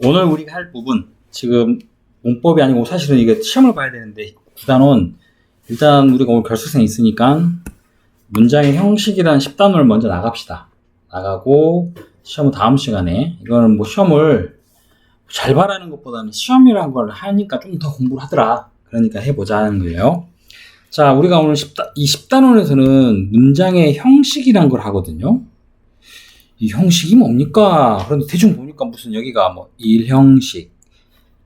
오늘 우리가 할 부분, 지금 문법이 아니고 사실은 이게 시험을 봐야 되는데, 구단원, 일단 우리가 오늘 결석생이 있으니까 문장의 형식이라는 10단원을 먼저 나갑시다. 나가고, 시험은 다음 시간에, 이거는 뭐 시험을 잘 봐라는 것보다는 시험이라는 걸 하니까 좀 더 공부를 하더라. 그러니까 해보자는 거예요. 자, 우리가 오늘 이 10단원에서는 문장의 형식이란 걸 하거든요. 이 형식이 뭡니까? 그런데 대충 보니까 무슨 여기가 뭐 1형식,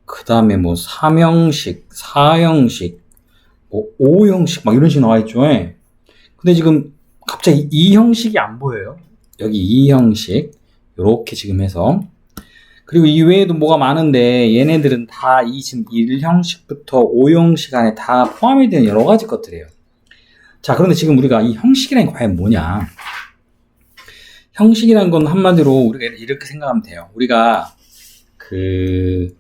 그 다음에 뭐 3형식, 4형식, 뭐 5형식 막 이런 식으로 나와 있죠. 예. 근데 지금 갑자기 2형식이 안 보여요. 여기 2형식 요렇게 지금 해서, 그리고 이 외에도 뭐가 많은데 얘네들은 다 이 지금 1형식부터 5형식 안에 다 포함이 되는 여러 가지 것들이에요. 자, 그런데 지금 우리가 이 형식이라는 게 과연 뭐냐? 형식이란 건 한마디로 우리가 이렇게 생각하면 돼요. 우리가 그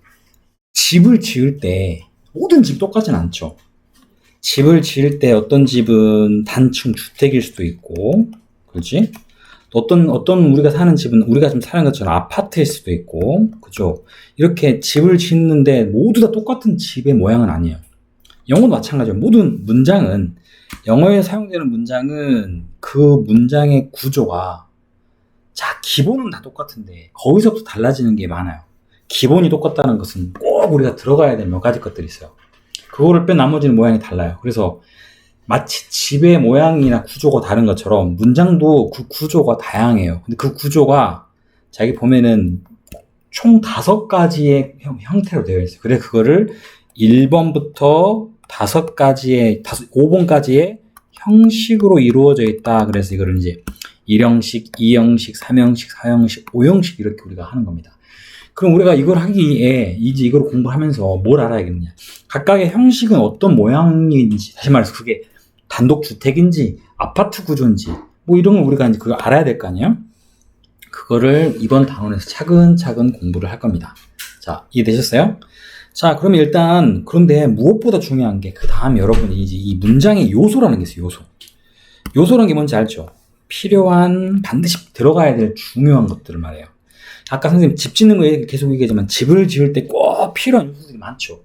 집을 지을 때 모든 집 똑같진 않죠. 집을 지을 때 어떤 집은 단층 주택일 수도 있고, 그렇지? 어떤 우리가 사는 집은 우리가 지금 사는 것처럼 아파트일 수도 있고, 그죠? 이렇게 집을 짓는데 모두 다 똑같은 집의 모양은 아니에요. 영어도 마찬가지예요. 모든 문장은, 영어에 사용되는 문장은 그 문장의 구조가, 자, 기본은 다 똑같은데 거기서부터 달라지는 게 많아요. 기본이 똑같다는 것은 꼭 우리가 들어가야 될 몇 가지 것들이 있어요. 그거를 뺀 나머지는 모양이 달라요. 그래서 마치 집의 모양이나 구조가 다른 것처럼 문장도 그 구조가 다양해요. 근데 그 구조가 자기 보면은 총 5가지의 형태로 되어 있어요. 그래서 그거를 1번부터 5번까지의 형식으로 이루어져 있다. 그래서 이거를 이제 1형식, 2형식, 3형식, 4형식, 5형식 이렇게 우리가 하는 겁니다. 그럼 우리가 이걸 하기에 이제 이걸 공부하면서 뭘 알아야겠느냐? 각각의 형식은 어떤 모양인지, 다시 말해서 그게 단독주택인지 아파트 구조인지 뭐 이런 걸 우리가 이제 그거 알아야 될 거 아니에요? 그거를 이번 단원에서 차근차근 공부를 할 겁니다. 자, 이해되셨어요? 자, 그러면 일단, 그런데 무엇보다 중요한 게 그 다음 여러분이 이제 이 문장의 요소라는 게 있어요. 요소라는 게 뭔지 알죠? 필요한, 반드시 들어가야 될 중요한 것들을 말해요. 아까 선생님 집 짓는 거 계속 얘기하지만 집을 지을 때 꼭 필요한 요소들이 많죠.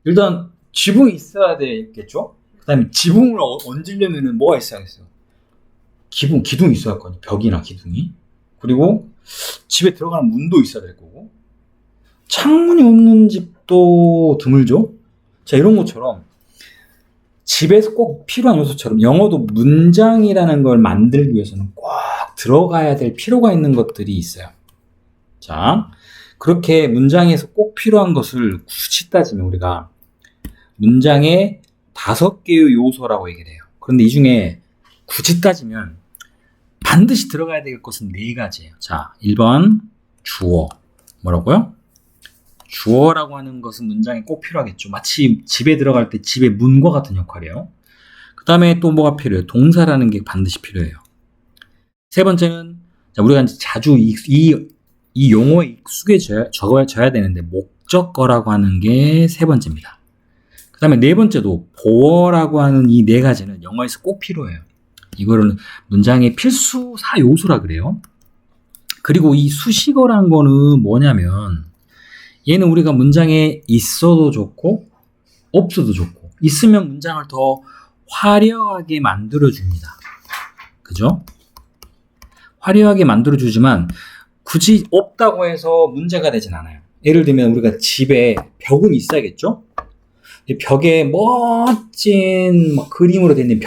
일단 지붕이 있어야 되겠죠? 그 다음에 지붕을 얹으려면 뭐가 있어야겠어요? 기둥이 있어야 할 거니, 벽이나 기둥이. 그리고 집에 들어가는 문도 있어야 될 거고, 창문이 없는 집도 드물죠? 자, 이런 것처럼 집에서 꼭 필요한 요소처럼 영어도 문장이라는 걸 만들기 위해서는 꼭 들어가야 될 필요가 있는 것들이 있어요. 자, 그렇게 문장에서 꼭 필요한 것을 굳이 따지면 우리가 문장의 5개의 요소라고 얘기를 해요. 그런데 이 중에 굳이 따지면 반드시 들어가야 될 것은 4가지예요. 자, 1번 주어. 뭐라고요? 주어라고 하는 것은 문장에 꼭 필요하겠죠. 마치 집에 들어갈 때 집의 문과 같은 역할이에요. 그 다음에 또 뭐가 필요해요? 동사라는 게 반드시 필요해요. 3번째는, 자, 우리가 이제 자주 이 용어에 익숙해져야 되는데 목적어라고 하는 게 3번째입니다. 그 다음에 4번째도 보어라고 하는 이 4가지는 영어에서 꼭 필요해요. 이거는 문장의 필수사 요소라 그래요. 그리고 이 수식어란 거는 뭐냐면, 얘는 우리가 문장에 있어도 좋고 없어도 좋고, 있으면 문장을 더 화려하게 만들어줍니다. 그죠? 화려하게 만들어주지만 굳이 없다고 해서 문제가 되진 않아요. 예를 들면 우리가 집에 벽은 있어야겠죠? 벽에 멋진 그림으로 된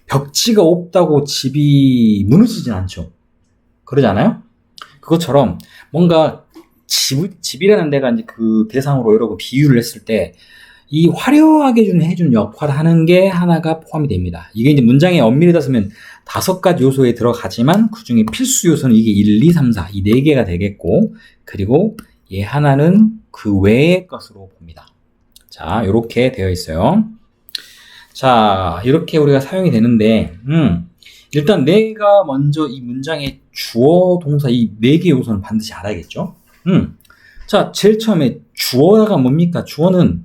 벽지가 없다고 집이 무너지진 않죠. 그러지 않아요? 그것처럼 뭔가 집이라는 데가 이제 그 대상으로 여러분 비유를 했을 때 이 화려하게 해주는 역할을 하는 게 하나가 포함이 됩니다. 이게 이제 문장에 엄밀히 따지면 5가지 요소에 들어가지만 그 중에 필수 요소는 이게 1, 2, 3, 4 이 4개가 되겠고, 그리고 얘 하나는 그 외의 것으로 봅니다. 자, 이렇게 되어 있어요. 자, 이렇게 우리가 사용이 되는데, 일단 내가 먼저 이 문장의 주어, 동사 이 4개 요소는 반드시 알아야겠죠? 자, 제일 처음에 주어가 뭡니까? 주어는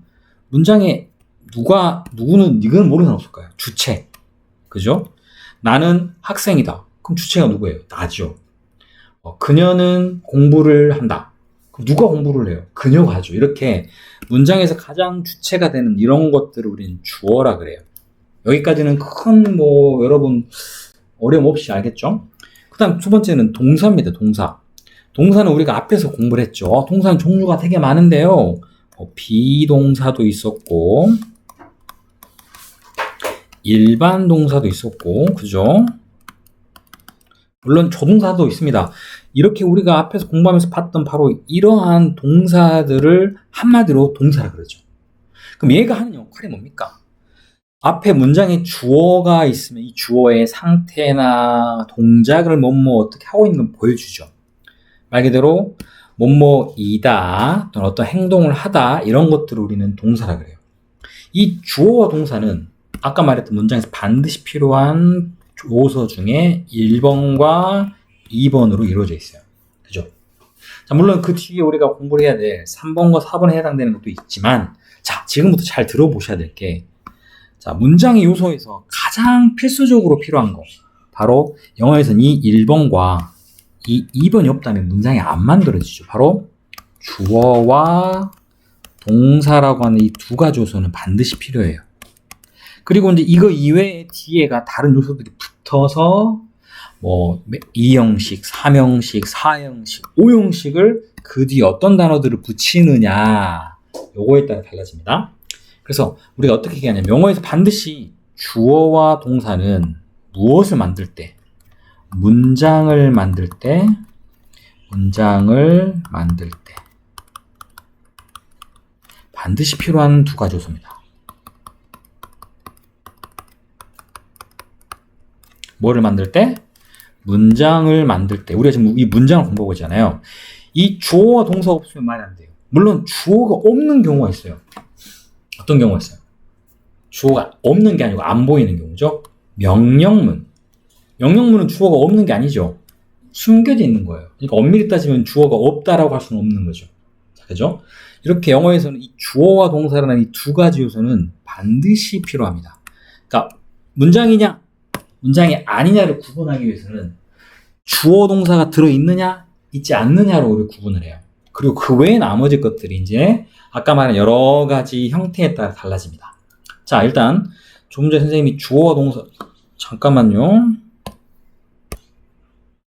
문장에 누구는 이건 모르는 사람 없을 거예요. 주체. 그죠? 나는 학생이다. 그럼 주체가 누구예요? 나죠. 그녀는 공부를 한다. 누가 공부를 해요? 그녀가 하죠. 이렇게 문장에서 가장 주체가 되는 이런 것들을 우리는 주어라 그래요. 여기까지는 큰 여러분 어려움 없이 알겠죠? 그 다음 두 번째는 동사입니다. 동사. 동사는 우리가 앞에서 공부를 했죠. 동사는 종류가 되게 많은데요. 비동사도 있었고 일반 동사도 있었고 그죠? 물론 조동사도 있습니다. 이렇게 우리가 앞에서 공부하면서 봤던 바로 이러한 동사들을 한마디로 동사라 그러죠. 그럼 얘가 하는 역할이 뭡니까? 앞에 문장에 주어가 있으면 이 주어의 상태나 동작을 어떻게 하고 있는 걸 보여주죠. 말 그대로 뭐뭐이다 또는 어떤 행동을 하다 이런 것들을 우리는 동사라 그래요. 이 주어와 동사는 아까 말했던 문장에서 반드시 필요한 조서 중에 1번과 2번으로 이루어져 있어요. 그죠? 자, 물론 그 뒤에 우리가 공부를 해야 될 3번과 4번에 해당되는 것도 있지만 자, 지금부터 잘 들어보셔야 될 게 자, 문장의 요소에서 가장 필수적으로 필요한 거 바로 영어에서는 이 1번과 이 2번이 없다면 문장이 안 만들어지죠. 바로 주어와 동사라고 하는 이 두 가지 요소는 반드시 필요해요. 그리고 이제 이거 이외에 뒤에가 다른 요소들이 붙어서 2형식, 3형식, 4형식, 5형식을 그 뒤에 어떤 단어들을 붙이느냐 요거에 따라 달라집니다. 그래서 우리가 어떻게 얘기하냐면 영어에서 반드시 주어와 동사는 무엇을 만들 때 문장을 만들 때 반드시 필요한 두 가지 요소입니다. 뭐를 만들 때? 문장을 만들 때. 우리가 지금 이 문장을 공부하고 있잖아요. 이 주어와 동사가 없으면 말이 안 돼요. 물론 주어가 없는 경우가 있어요. 어떤 경우가 있어요? 주어가 없는 게 아니고 안 보이는 경우죠. 명령문. 명령문은 주어가 없는 게 아니죠. 숨겨져 있는 거예요. 그러니까 엄밀히 따지면 주어가 없다라고 할 수는 없는 거죠. 자, 그죠? 이렇게 영어에서는 이 주어와 동사라는 이 두 가지 요소는 반드시 필요합니다. 그러니까 문장이냐, 문장이 아니냐를 구분하기 위해서는 주어 동사가 들어있느냐, 있지 않느냐로 우리 구분을 해요. 그리고 그 외에 나머지 것들이 이제 아까 말한 여러 가지 형태에 따라 달라집니다. 자, 일단 조금 전에 선생님이 주어와 동사 잠깐만요.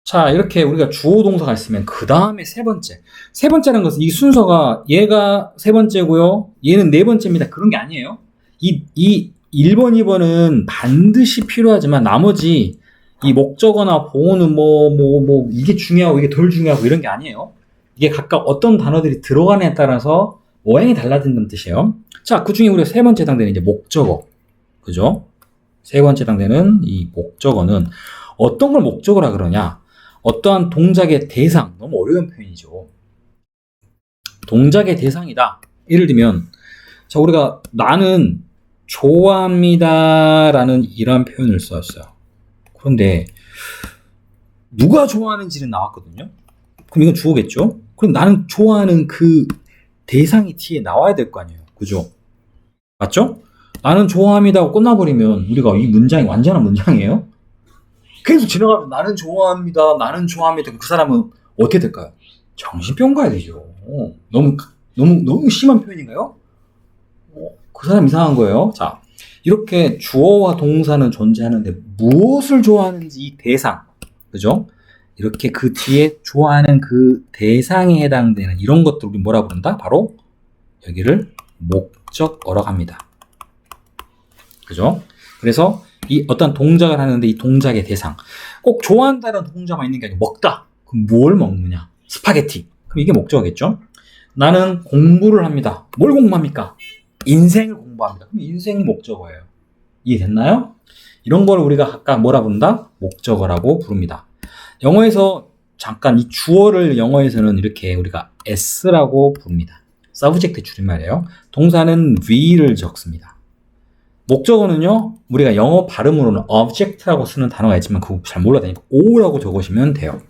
자, 이렇게 우리가 주어 동사가 있으면 그 다음에 세 번째라는 것은 이 순서가 얘가 세 번째고요. 얘는 네 번째입니다. 그런 게 아니에요. 이 1번, 2번은 반드시 필요하지만 나머지 이 목적어나 보어는 이게 중요하고 이게 덜 중요하고 이런 게 아니에요. 이게 각각 어떤 단어들이 들어가냐에 따라서 모양이 달라진다는 뜻이에요. 자, 그 중에 우리가 세 번째 해당되는 이제 목적어. 그죠? 세 번째 해당되는 이 목적어는 어떤 걸 목적어라 그러냐? 어떠한 동작의 대상. 너무 어려운 표현이죠. 동작의 대상이다. 예를 들면, 자, 우리가 나는 좋아합니다라는 이런 표현을 썼어요. 그런데 누가 좋아하는지는 나왔거든요. 그럼 이건 주어겠죠? 그럼 나는 좋아하는 그 대상이 뒤에 나와야 될 거 아니에요. 그죠? 맞죠? 나는 좋아합니다 하고 끝나버리면 우리가 이 문장이 완전한 문장이에요. 계속 지나가면 나는 좋아합니다. 그 사람은 어떻게 될까요? 정신병 가야 되죠. 너무 심한 표현인가요? 그 사람 이상한 거예요. 자, 이렇게 주어와 동사는 존재하는데 무엇을 좋아하는지 이 대상, 그죠? 이렇게 그 뒤에 좋아하는 그 대상에 해당되는 이런 것들 우리 뭐라 부른다? 바로 여기를 목적어라고 합니다. 그죠? 그래서 이 어떤 동작을 하는데 이 동작의 대상, 꼭 좋아한다는 동작만 있는 게 아니고 먹다. 그럼 뭘 먹느냐? 스파게티. 그럼 이게 목적어겠죠? 나는 공부를 합니다. 뭘 공부합니까? 인생을 공부합니다. 그럼 인생이 목적어예요. 이해됐나요? 이런 걸 우리가 각각 뭐라 부른다? 목적어라고 부릅니다. 영어에서 잠깐 이 주어를 영어에서는 이렇게 우리가 S라고 부릅니다. subject 줄임말이에요. 동사는 V를 적습니다. 목적어는요, 우리가 영어 발음으로는 object라고 쓰는 단어가 있지만 그거 잘 몰라다니까 O라고 적으시면 돼요.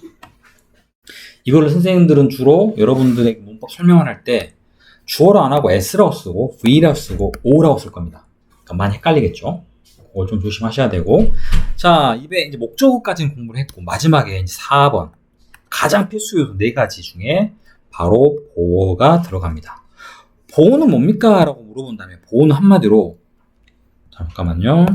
이거를 선생님들은 주로 여러분들에게 문법 설명을 할 때 주어로 안 하고 S라고 쓰고 V라고 쓰고 O라고 쓸 겁니다. 그러니까 많이 헷갈리겠죠? 그걸 좀 조심하셔야 되고. 자, 이제 목적어까지는 공부를 했고, 마지막에 이제 4번. 가장 필수 요소 4가지 중에 바로 보어가 들어갑니다. 보어는 뭡니까? 라고 물어본다면 보어는 한마디로 잠깐만요.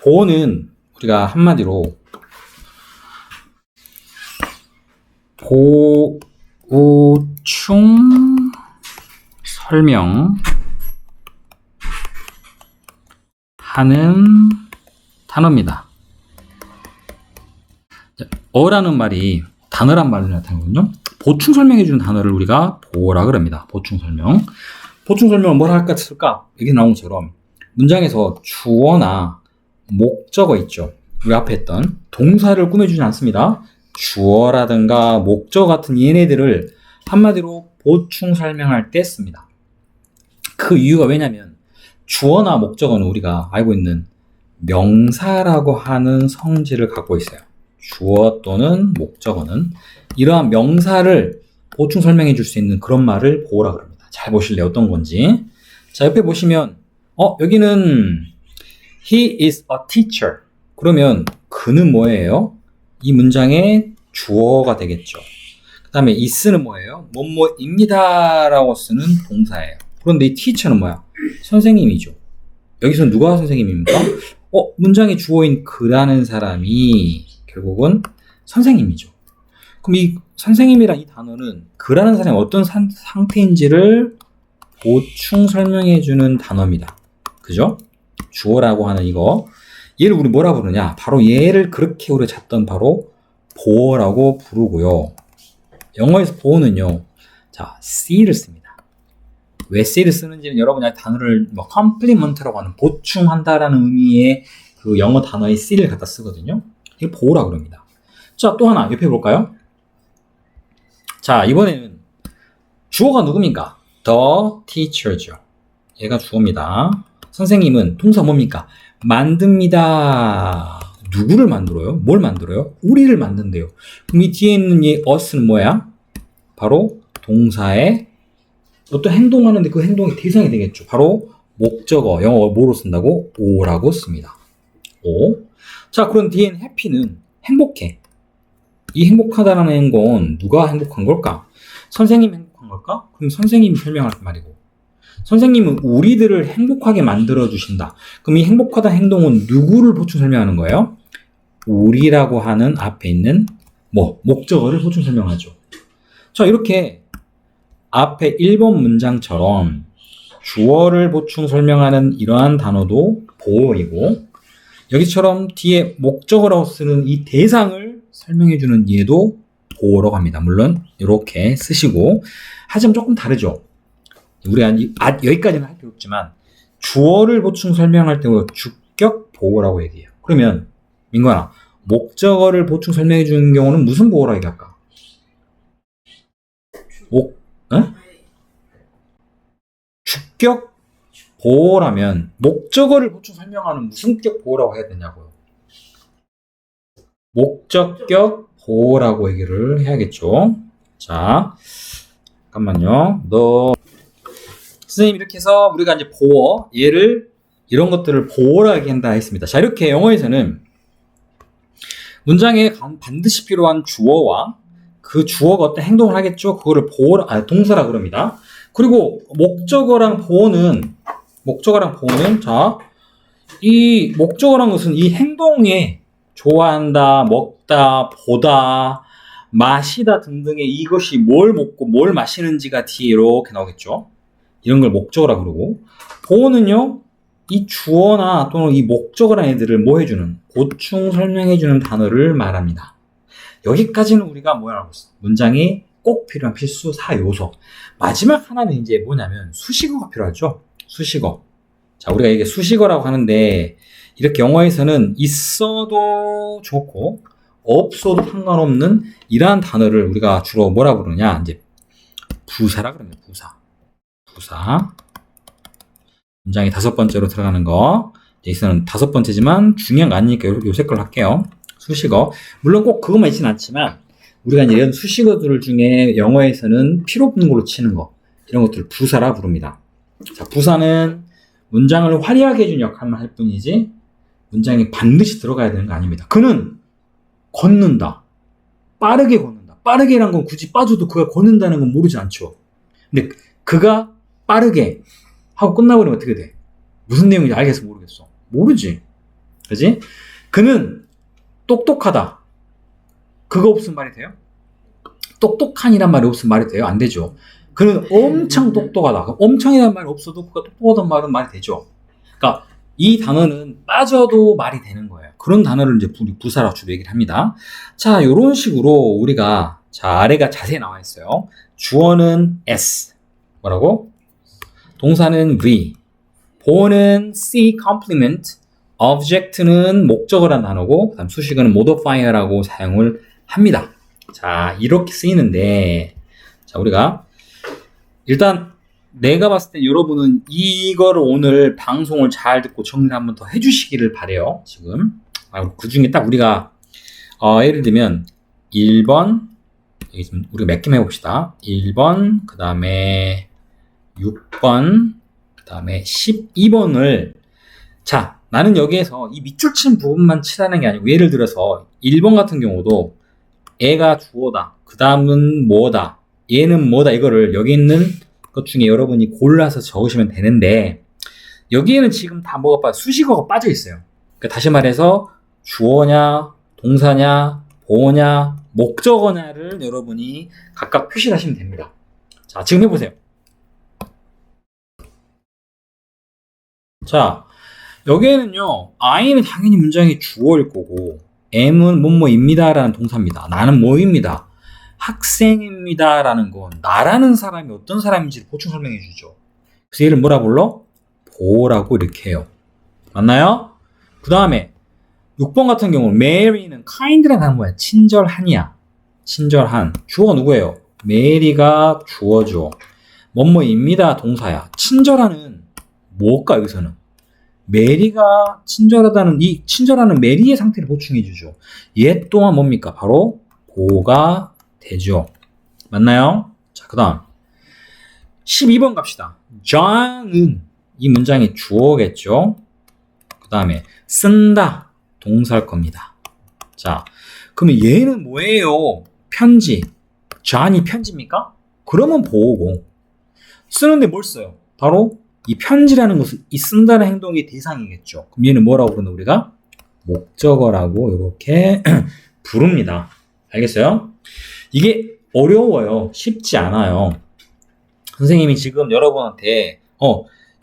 보어는 우리가 한마디로 보충 설명하는 단어입니다. 어라는 말이 단어란 말로 나타나거든요. 보충 설명해주는 단어를 우리가 보어라 그럽니다. 보충 설명. 보충 설명을 뭘 할까 쓸까? 여기 나온 것처럼 문장에서 주어나 목적어 있죠. 우리 앞에 했던 동사를 꾸며주진 않습니다. 주어라든가 목적어 같은 얘네들을 한마디로 보충 설명할 때 씁니다. 그 이유가 왜냐면 주어나 목적어는 우리가 알고 있는 명사라고 하는 성질을 갖고 있어요. 주어 또는 목적어는 이러한 명사를 보충 설명해 줄 수 있는 그런 말을 보어라 그럽니다. 잘 보실래요? 어떤 건지. 자, 옆에 보시면 여기는 He is a teacher. 그러면 그는 뭐예요? 이 문장의 주어가 되겠죠. 그 다음에 is는 뭐예요? 뭐뭐입니다 라고 쓰는 동사예요. 그런데 이 teacher는 뭐야? 선생님이죠. 여기서 누가 선생님입니까? 문장의 주어인 그라는 사람이 결국은 선생님이죠. 그럼 이 선생님이란 이 단어는 그라는 사람이 어떤 상태인지를 보충 설명해주는 단어입니다. 그죠? 주어라고 하는 이거. 얘를 우리 뭐라 부르냐? 바로 얘를 그렇게 우리가 찾던 바로 보어라고 부르고요. 영어에서 보어는요. 자, see를 씁니다. 왜 see를 쓰는지는 여러분이 단어를 complement라고 하는 보충한다라는 의미의 그 영어 단어의 see를 갖다 쓰거든요. 이걸 보어라 그럽니다. 자, 또 하나 옆에 볼까요? 자, 이번에는 주어가 누굽니까? The teacher죠. 얘가 주어입니다. 선생님은 동사 뭡니까? 만듭니다. 누구를 만들어요? 뭘 만들어요? 우리를 만든대요. 그럼 이 뒤에 있는 이 us는 뭐야? 바로 동사의 어떤 행동하는데 그 행동의 대상이 되겠죠. 바로 목적어, 영어 뭐로 쓴다고? 오라고 씁니다. 오. 자, 그럼 뒤엔 happy는 행복해. 이 행복하다라는 행동은 누가 행복한 걸까? 선생님이 행복한 걸까? 그럼 선생님이 설명할 말이고. 선생님은 우리들을 행복하게 만들어주신다. 그럼 이 행복하다는 행동은 누구를 보충 설명하는 거예요? 우리라고 하는 앞에 있는 목적어를 보충 설명하죠. 자, 이렇게 앞에 1번 문장처럼 주어를 보충 설명하는 이러한 단어도 보어이고 여기처럼 뒤에 목적어라고 쓰는 이 대상을 설명해주는 얘도 보어라고 합니다. 물론 이렇게 쓰시고 하지만 조금 다르죠. 우리가 여기까지는 할 필요 없지만 주어를 보충 설명할 때 주격 보어라고 얘기해요. 그러면 민관아, 목적어를 보충 설명해 주는 경우는 무슨 보어라고 얘기할까? 주격 보어라면 목적어를 보충 설명하는 무슨 격 보어라고 해야 되냐고요. 목적격 보어라고 얘기를 해야겠죠. 자, 잠깐만요. 선생님 이렇게 해서 우리가 이제 보어, 이런 것들을 보어라 얘기한다 했습니다. 자, 이렇게 영어에서는 문장에 반드시 필요한 주어와 그 주어가 어떤 행동을 하겠죠. 그거를 동사라 그럽니다. 그리고 목적어랑 보어는 자, 이 목적어란 것은 이 행동에 좋아한다, 먹다, 보다, 마시다 등등의 이것이 뭘 먹고 뭘 마시는지가 뒤에 이렇게 나오겠죠. 이런 걸 목적어라 그러고, 보어는요, 이 주어나 또는 이 목적어라는 애들을 뭐 해주는, 보충 설명해주는 단어를 말합니다. 여기까지는 우리가 뭐라고 했어? 문장에 꼭 필요한 필수 4요소. 마지막 하나는 이제 뭐냐면 수식어가 필요하죠. 수식어. 자, 우리가 이게 수식어라고 하는데, 이렇게 영어에서는 있어도 좋고, 없어도 상관없는 이러한 단어를 우리가 주로 뭐라 부르냐? 이제 부사라 그럽니다. 부사. 문장이 5번째로 들어가는 거. 여기서는 5번째지만 중요한 거 아니니까 요새 걸 할게요. 수식어. 물론 꼭 그것만 있진 않지만, 우리가 이제 이런 수식어들 중에 영어에서는 필요 없는 걸로 치는 거. 이런 것들을 부사라 부릅니다. 자, 부사는 문장을 화려하게 해준 역할만 할 뿐이지, 문장에 반드시 들어가야 되는 거 아닙니다. 그는 걷는다. 빠르게 걷는다. 빠르게란 건 굳이 빠져도 그가 걷는다는 건 모르지 않죠. 근데 그가 빠르게 하고 끝나버리면 어떻게 돼? 무슨 내용인지 알겠어? 모르겠어? 모르지. 그지? 그는 똑똑하다. 그거 없으면 말이 돼요? 똑똑한이란 말이 없으면 말이 돼요? 안 되죠. 그는 엄청 똑똑하다. 엄청이라는 말이 없어도 그가 똑똑하다는 말은 말이 되죠. 그러니까 이 단어는 빠져도 말이 되는 거예요. 그런 단어를 이제 부사라고 주로 얘기를 합니다. 자, 요런 식으로 우리가, 자, 아래가 자세히 나와 있어요. 주어는 S. 뭐라고? 동사는 we. 보어는 C complement. object는 목적어라는 단어고, 그다음 수식어는 modifier라고 사용을 합니다. 자, 이렇게 쓰이는데, 자, 우리가 일단 내가 봤을 때 여러분은 이거를 오늘 방송을 잘 듣고 정리를 한번 더 해주시기를 바래요. 지금 그 중에 딱 우리가 예를 들면 1번 여기 좀 우리가 몇 개만 해봅시다. 1번 그 다음에 6번 그 다음에 12번을 자 나는 여기에서 이 밑줄 친 부분만 칠하는 게 아니고 예를 들어서 1번 같은 경우도 애가 주어다. 그 다음은 뭐다. 얘는 뭐다. 이거를 여기 있는 것 중에 여러분이 골라서 적으시면 되는데 여기에는 지금 다 뭐가 빠져 수식어가 빠져 있어요. 그러니까 다시 말해서 주어냐, 동사냐, 보어냐, 목적어냐를 여러분이 각각 표시를 하시면 됩니다. 자, 지금 해보세요. 자, 여기에는요, I는 당연히 문장이 주어일 거고 M은 뭐뭐입니다 라는 동사입니다. 나는 뭐입니다. 학생입니다 라는 건 나라는 사람이 어떤 사람인지를 보충 설명해 주죠. 그래서 얘를 뭐라 불러? 보라고 이렇게 해요. 맞나요? 그 다음에 6번 같은 경우는 Mary는 kind라는 단어 뭐야? 친절하냐? 친절한. 주어가 누구예요? Mary가 주어죠. 뭐뭐입니다 동사야. 친절하는 뭘까 여기서는? 메리가 친절하다는 이 친절하는 메리의 상태를 보충해 주죠. 얘 또한 뭡니까? 바로 보가 되죠. 맞나요? 자, 그 다음 12번 갑시다. John은 이 문장의 주어겠죠. 그 다음에 쓴다 동사일 겁니다. 자, 그러면 얘는 뭐예요? 편지. John이 편지입니까? 그러면 보고 쓰는데 뭘 써요? 바로 이 편지라는 것은 이 쓴다는 행동의 대상이겠죠. 그럼 얘는 뭐라고 부르나 우리가? 목적어라고 이렇게 부릅니다. 알겠어요? 이게 어려워요. 쉽지 않아요. 선생님이 지금 여러분한테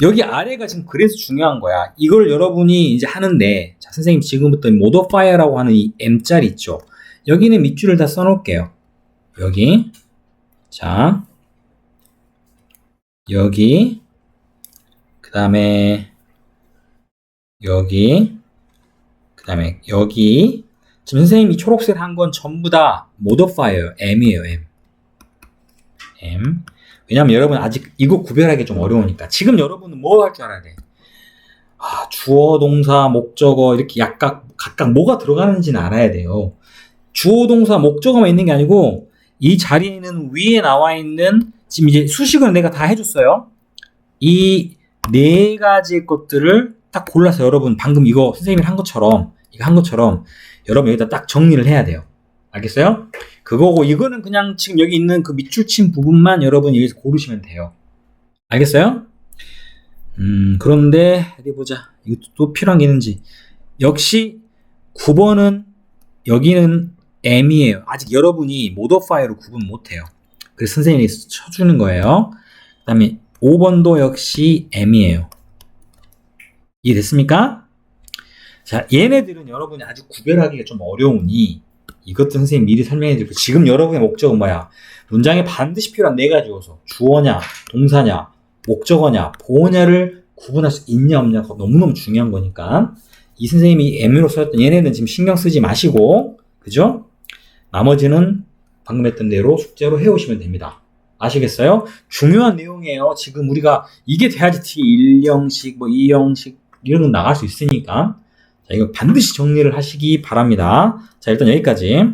여기 아래가 지금 그래서 중요한 거야. 이걸 여러분이 이제 하는데 자, 선생님 지금부터 modifier라고 하는 이 M자리 있죠. 여기는 밑줄을 다 써놓을게요. 여기 자 여기 그 다음에 여기 그 다음에 여기 지금 선생님이 초록색 한 건 전부 다 modifier M이에요. M. 왜냐면 여러분 아직 이거 구별하기 좀 어려우니까 지금 여러분은 뭐 할 줄 알아야 돼? 주어, 동사, 목적어 이렇게 각각 뭐가 들어가는지는 알아야 돼요. 주어, 동사, 목적어만 있는 게 아니고 이 자리에는 위에 나와 있는 지금 이제 수식은 내가 다 해줬어요. 이 네 가지 것들을 딱 골라서 여러분 방금 이거 선생님이 한 것처럼 여러분 여기다 딱 정리를 해야 돼요. 알겠어요? 그거고 이거는 그냥 지금 여기 있는 그 밑줄 친 부분만 여러분이 여기서 고르시면 돼요. 알겠어요? 그런데 어디 보자. 이것도 또 필요한 게 있는지. 역시 9번은 여기는 M이에요. 아직 여러분이 modifier로 구분 못해요. 그래서 선생님이 쳐주는 거예요. 그 다음에 5번도 역시 M이에요. 이해됐습니까? 자, 얘네들은 여러분이 아직 구별하기가 좀 어려우니 이것도 선생님 미리 설명해드리고 지금 여러분의 목적은 뭐야? 문장에 반드시 필요한 네 가지 요소 주어냐, 동사냐, 목적어냐, 보어냐를 구분할 수 있냐 없냐가 너무너무 중요한 거니까 이 선생님이 M으로 썼던 얘네는 지금 신경 쓰지 마시고 그죠? 나머지는 방금 했던 대로 숙제로 해오시면 됩니다. 아시겠어요? 중요한 내용이에요. 지금 우리가 이게 돼야지 T1형식, 뭐 2형식 이런 건 나갈 수 있으니까 자, 이거 반드시 정리를 하시기 바랍니다. 자, 일단 여기까지.